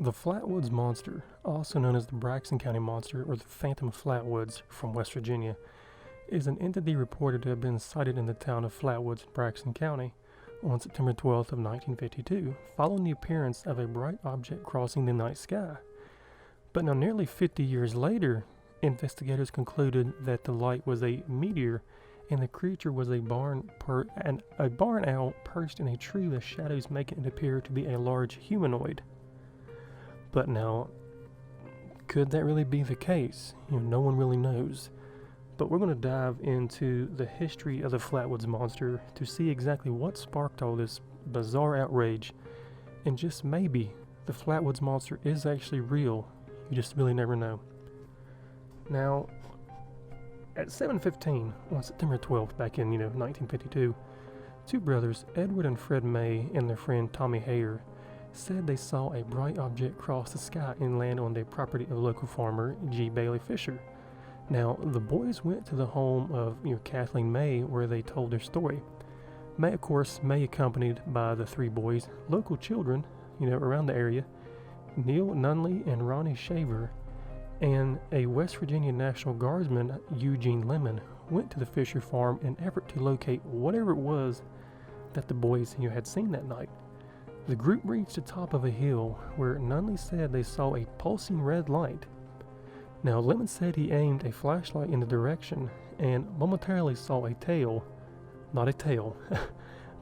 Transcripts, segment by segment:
The Flatwoods Monster, also known as the Braxton County Monster or the Phantom of Flatwoods from West Virginia, is an entity reported to have been sighted in the town of Flatwoods, Braxton County, on September 12th of 1952, following the appearance of a bright object crossing the night sky. But now nearly 50 years later, investigators concluded that the light was a meteor and the creature was a barn owl perched in a tree with shadows making it appear to be a large humanoid. But now, could that really be the case? No one really knows. But we're going to dive into the history of the Flatwoods Monster to see exactly what sparked all this bizarre outrage. And just maybe, the Flatwoods Monster is actually real. You just really never know. Now, at 7:15 on September 12th, back in 1952, two brothers, Edward and Fred May, and their friend Tommy Hyer, said they saw a bright object cross the sky and land on the property of local farmer G. Bailey Fisher. Now, the boys went to the home of Kathleen May, where they told their story. May, of course, accompanied by the three boys, local children, around the area, Neil Nunley and Ronnie Shaver, and a West Virginia National Guardsman, Eugene Lemon, went to the Fisher farm in an effort to locate whatever it was that the boys had seen that night. The group reached the top of a hill where Nunley said they saw a pulsing red light. Now, Lemon said he aimed a flashlight in the direction and momentarily saw a tail, not a tail,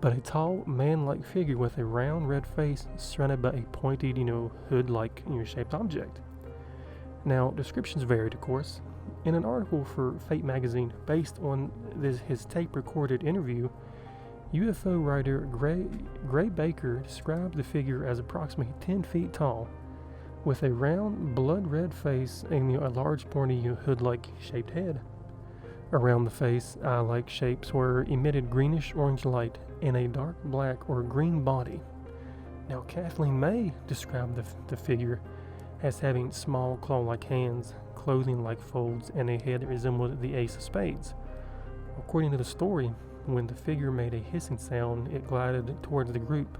but a tall man-like figure with a round red face surrounded by a pointed, hood-like shaped object. Now, descriptions varied, of course. In an article for Fate magazine based on his tape-recorded interview, UFO writer Gray Baker described the figure as approximately 10 feet tall, with a round, blood-red face and a large, pointy, hood-like shaped head. Around the face, eye-like shapes were emitted greenish-orange light and a dark black or green body. Now, Kathleen May described the figure as having small claw-like hands, clothing like folds, and a head that resembled the ace of spades. According to the story, when the figure made a hissing sound, it glided towards the group.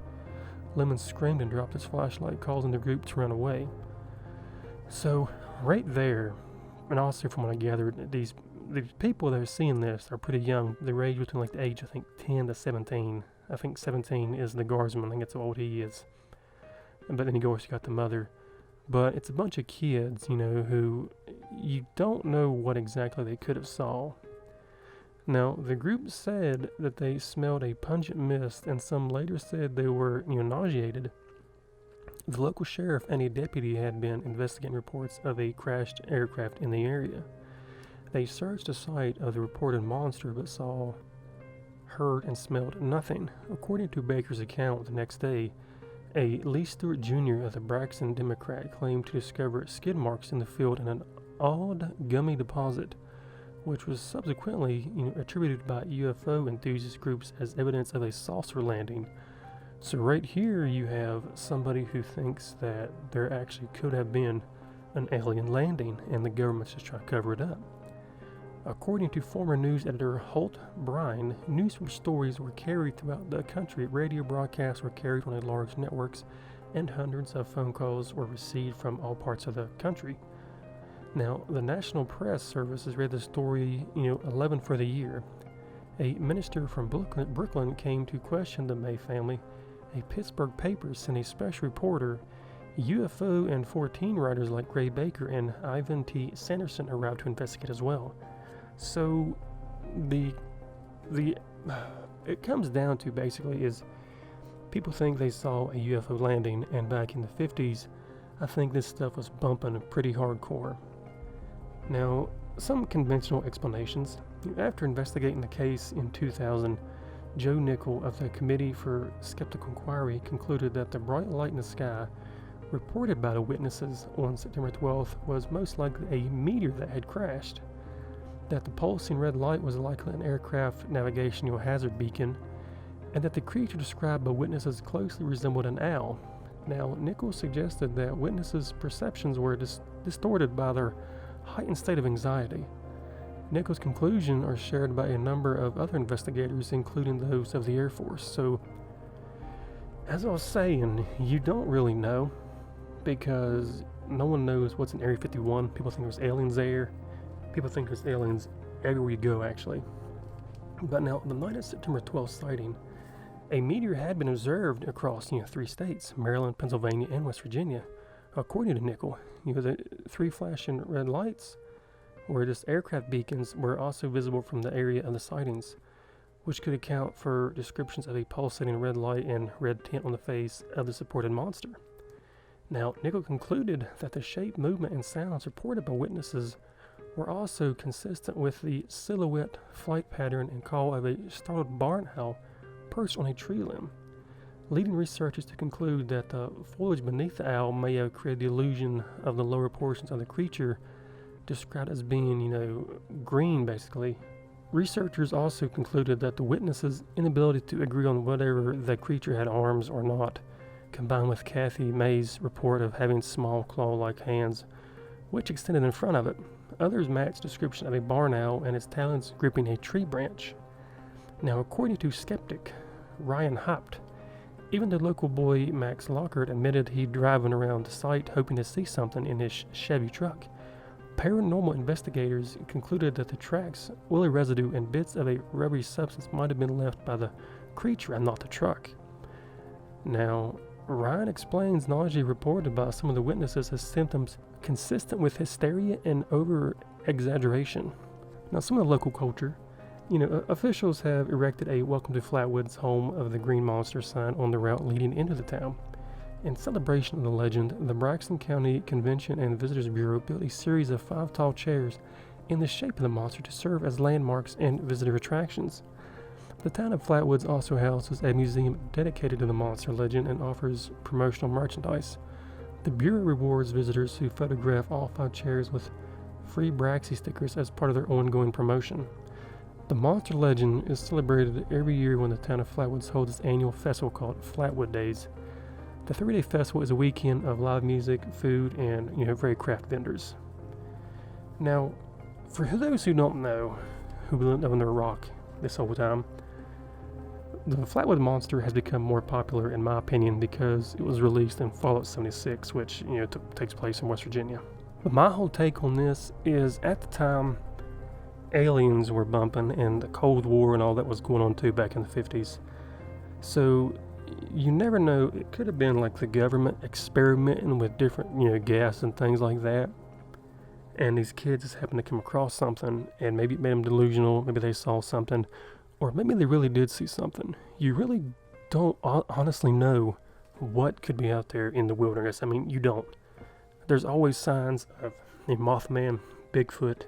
Lemon screamed and dropped his flashlight, causing the group to run away. So, right there, and also from what I gathered, these people that are seeing this are pretty young. They range between the age, 10 to 17. I think 17 is the guardsman. I think that's how old he is. But then, of course, you got the mother. But it's a bunch of kids, who you don't know what exactly they could have saw. Now, the group said that they smelled a pungent mist, and some later said they were, nauseated. The local sheriff and a deputy had been investigating reports of a crashed aircraft in the area. They searched the site of the reported monster, but saw, heard, and smelled nothing. According to Baker's account the next day, a Lee Stewart Jr. of the Braxton Democrat claimed to discover skid marks in the field in an odd gummy deposit, which was subsequently attributed by UFO enthusiast groups as evidence of a saucer landing. So right here you have somebody who thinks that there actually could have been an alien landing and the government's just trying to cover it up. According to former news editor Holt Brine, news stories were carried throughout the country. Radio broadcasts were carried on large networks, and hundreds of phone calls were received from all parts of the country. Now, the National Press Service has read the story, 11 for the year. A minister from Brooklyn came to question the May family. A Pittsburgh paper sent a special reporter. UFO and 14 writers like Gray Baker and Ivan T. Sanderson arrived to investigate as well. So, it comes down to basically is people think they saw a UFO landing, and back in the 50s, I think this stuff was bumping pretty hardcore. Now, some conventional explanations. After investigating the case in 2000, Joe Nickel of the Committee for Skeptical Inquiry concluded that the bright light in the sky reported by the witnesses on September 12th was most likely a meteor that had crashed, that the pulsing red light was likely an aircraft navigation hazard beacon, and that the creature described by witnesses closely resembled an owl. Now, Nickel suggested that witnesses' perceptions were distorted by their heightened state of anxiety. Nickel's conclusions are shared by a number of other investigators, including those of the Air Force. So, as I was saying, you don't really know. because no one knows what's in Area 51. People think there's aliens there. People think there's aliens everywhere you go, actually. But now, the night of September 12th sighting, a meteor had been observed across 3 states, Maryland, Pennsylvania, and West Virginia. According to Nickel, the 3 flashing red lights, where just aircraft beacons, were also visible from the area of the sightings, which could account for descriptions of a pulsating red light and red tint on the face of the supported monster. Now, Nickel concluded that the shape, movement, and sounds reported by witnesses were also consistent with the silhouette, flight pattern, and call of a startled barn owl perched on a tree limb, leading researchers to conclude that the foliage beneath the owl may have created the illusion of the lower portions of the creature, described as being, green, basically. Researchers also concluded that the witnesses' inability to agree on whether the creature had arms or not, combined with Kathy May's report of having small claw-like hands, which extended in front of it. Others matched description of a barn owl and its talons gripping a tree branch. Now, according to skeptic Ryan Hopt, even the local boy Max Lockhart admitted he'd driving around the site hoping to see something in his Chevy truck. Paranormal investigators concluded that the tracks, oily residue, and bits of a rubbery substance might have been left by the creature and not the truck. Now, Ryan explains nausea reported by some of the witnesses as symptoms consistent with hysteria and over-exaggeration. Now, some of the local culture, officials have erected a Welcome to Flatwoods, home of the Green Monster sign on the route leading into the town. In celebration of the legend, the Braxton County Convention and Visitors Bureau built a series of 5 tall chairs in the shape of the monster to serve as landmarks and visitor attractions. The town of Flatwoods also houses a museum dedicated to the monster legend and offers promotional merchandise. The Bureau rewards visitors who photograph all 5 chairs with free Braxy stickers as part of their ongoing promotion. The monster legend is celebrated every year when the town of Flatwoods holds its annual festival called Flatwood Days. The 3-day festival is a weekend of live music, food, and very craft vendors. Now, for those who don't know, who've been living under a rock this whole time, the Flatwood Monster has become more popular, in my opinion, because it was released in Fallout 76, which takes place in West Virginia. But my whole take on this is, at the time, aliens were bumping, and the Cold War and all that was going on too back in the 50s. So you never know, it could have been like the government experimenting with different gas and things like that, and these kids just happened to come across something, and maybe it made them delusional, maybe they saw something, or maybe they really did see something. You really don't honestly know what could be out there in the wilderness. I mean, you don't. There's always signs of a Mothman, Bigfoot,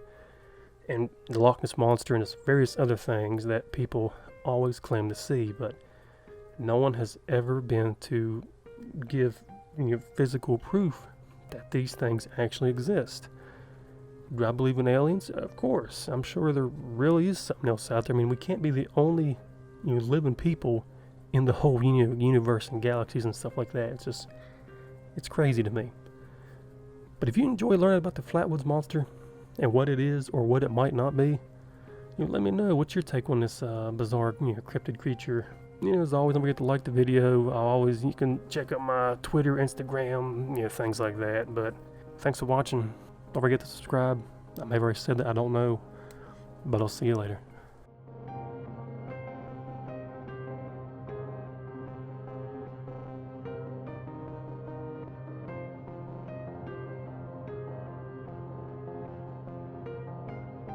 and the Loch Ness Monster, and various other things that people always claim to see, but no one has ever been to give physical proof that these things actually exist. Do I believe in aliens? Of course. I'm sure there really is something else out there. I mean, we can't be the only living people in the whole universe and galaxies and stuff like that. It's crazy to me. But if you enjoy learning about the Flatwoods Monster and what it is or what it might not be, let me know. What's your take on this bizarre cryptid creature? As always, don't forget to like the video. You can check out my Twitter, Instagram, things like that. But thanks for watching. Don't forget to subscribe. I may have already said that, I don't know. But I'll see you later.